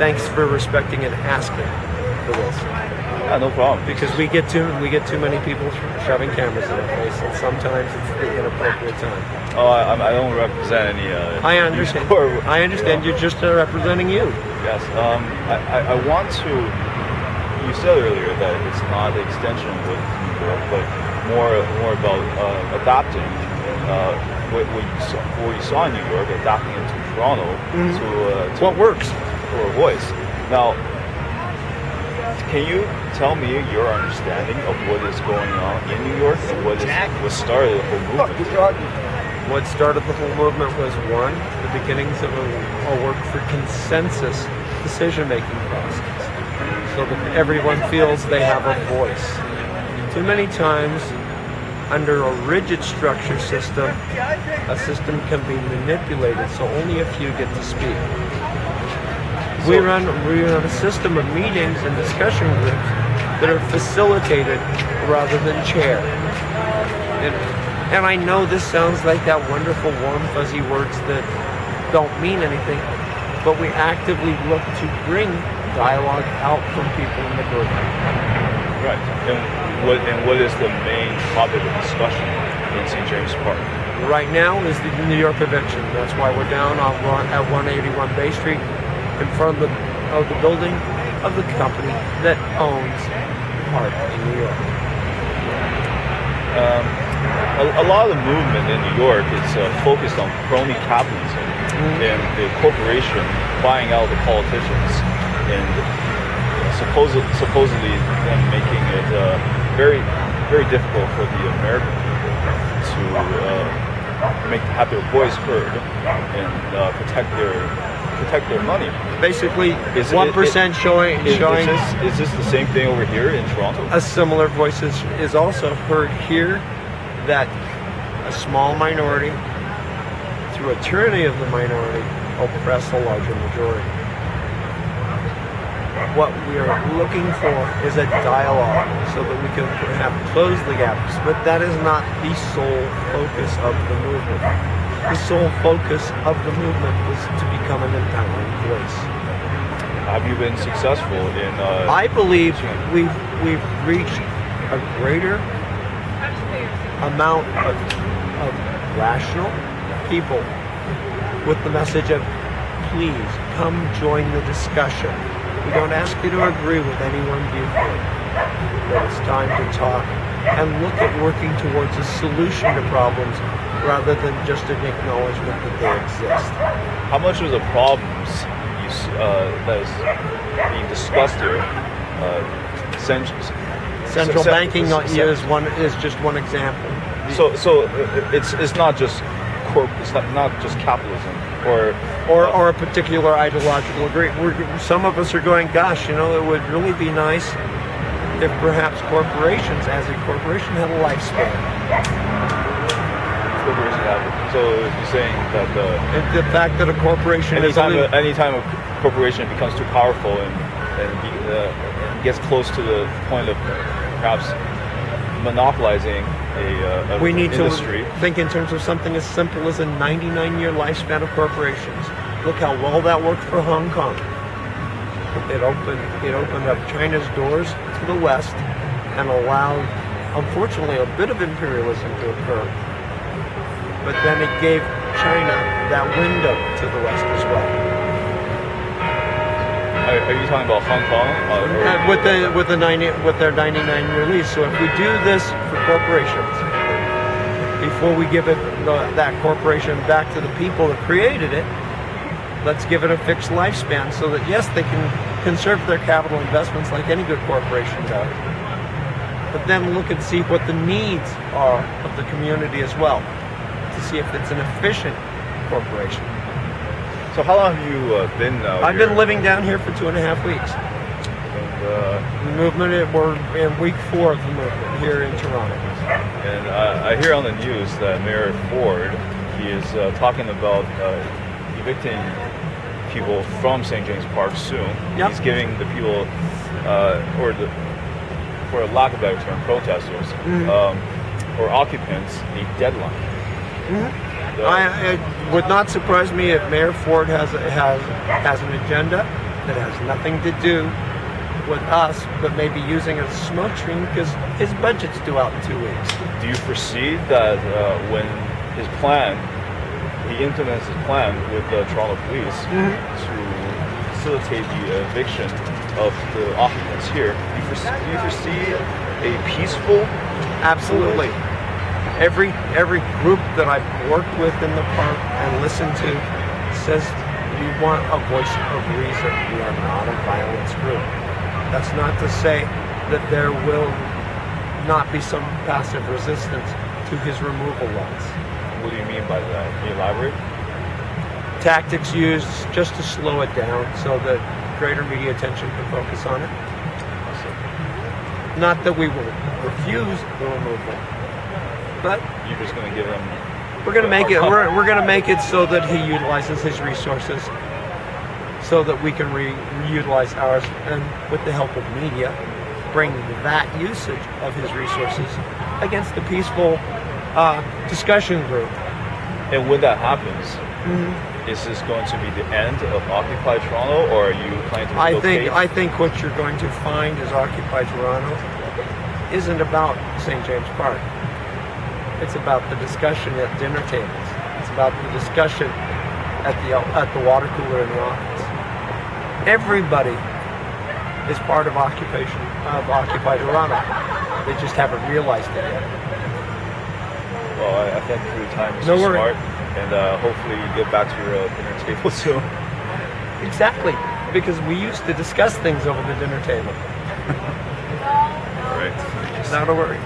thanks for respecting and asking for this. Yeah, no problem. Because we get too many people shoving cameras in our face, and sometimes it's the inappropriate time. Oh, I don't represent any. I understand. I understand. You're just representing you. Yes. I want to. You said earlier that it's not an extension of New York, but more about adapting what you saw in New York, adapting it to Toronto to what works for a voice. Now, can you tell me your understanding of what is going on in New York and what started the whole movement? What started the whole movement was the beginnings of a work for consensus decision-making process, so that everyone feels they have a voice. Too many times, under a rigid structure system, a system can be manipulated, so only a few get to speak. We run a system of meetings and discussion groups that are facilitated rather than chaired. And I know this sounds like that wonderful, warm, fuzzy words that don't mean anything, but we actively look to bring dialogue out from people in the group. Right. And what is the main topic of discussion in St. James Park? Right now is the New York eviction. That's why we're down at 181 Bay Street in front of the building of the company that owns Park in New York. A lot of the movement in New York is focused on crony capitalism and the corporation buying out the politicians and supposedly them making it very, very difficult for the American people to have their voice heard and protect their money. Basically, 1% showing. Is this the same thing over here in Toronto? A similar voice is also heard here, that a small minority, through a tyranny of the minority, oppress a larger majority. What we are looking for is a dialogue so that we can perhaps close the gaps, but that is not the sole focus of the movement. The sole focus of the movement is to become an empowering voice. Have you been successful in? I believe we've reached a greater amount of rational people with the message of, please come join the discussion. We don't ask you to agree with any one viewpoint, but it's time to talk and look at working towards a solution to problems rather than just an acknowledgement that they exist. How much of the problems that is being discussed here, central banking is just one example. So it's not just it's not just capitalism or a particular ideological agreement. Some of us are going, gosh, it would really be nice if perhaps corporations, as a corporation, had a lifespan. So you're saying that the fact that a corporation anytime a corporation becomes too powerful and gets close to the point of perhaps monopolizing a we need industry. To think in terms of something as simple as a 99-year lifespan of corporations. Look how well that worked for Hong Kong. It opened up China's doors to the West and allowed, unfortunately, a bit of imperialism to occur. But then it gave China that window to the West as well. Are you talking about Hong Kong? With their 99-year lease. So if we do this for corporations, before we give that corporation back to the people that created it, let's give it a fixed lifespan so that, yes, they can conserve their capital investments like any good corporation does. But then look and see what the needs are of the community as well, to see if it's an efficient corporation. So how long have you been I've been living down here for 2.5 weeks. And the movement, we're in week 4 of the movement here in Toronto. And I hear on the news that Mayor Ford, he is talking about evicting people from St. James Park soon. Yep. He's giving the people, for a lack of a better term, protesters or occupants a deadline. It would not surprise me if Mayor Ford has an agenda that has nothing to do with us, but maybe using it as a smoke screen because his budget's due out in 2 weeks. Do you foresee that when his plan, he implements his plan with the Toronto Police to facilitate the eviction of the occupants here, do you foresee a peaceful? Absolutely. Every group that I've worked with in the park and listened to says we want a voice of reason. We are not a violence group. That's not to say that there will not be some passive resistance to his removal laws. What do you mean by that? Can you elaborate? Tactics used just to slow it down so that greater media attention can focus on it. Not that we will refuse the removal, but You're just going to give them. we're going to make it. We're going to make it so that he utilizes his resources, so that we can reutilize ours, and with the help of media, bring that usage of his resources against the peaceful discussion group. And when that happens, is this going to be the end of Occupy Toronto, or are you planning to relocate? I think what you're going to find is Occupy Toronto isn't about St. James Park. It's about the discussion at dinner tables. It's about the discussion at the water cooler in the office. Everybody is part of Occupy Toronto. They just haven't realized it yet. Well, I thank you for your time, Mr. No worry. Smart, and hopefully you get back to your dinner table soon. Exactly, because we used to discuss things over the dinner table. All right. Not a worry.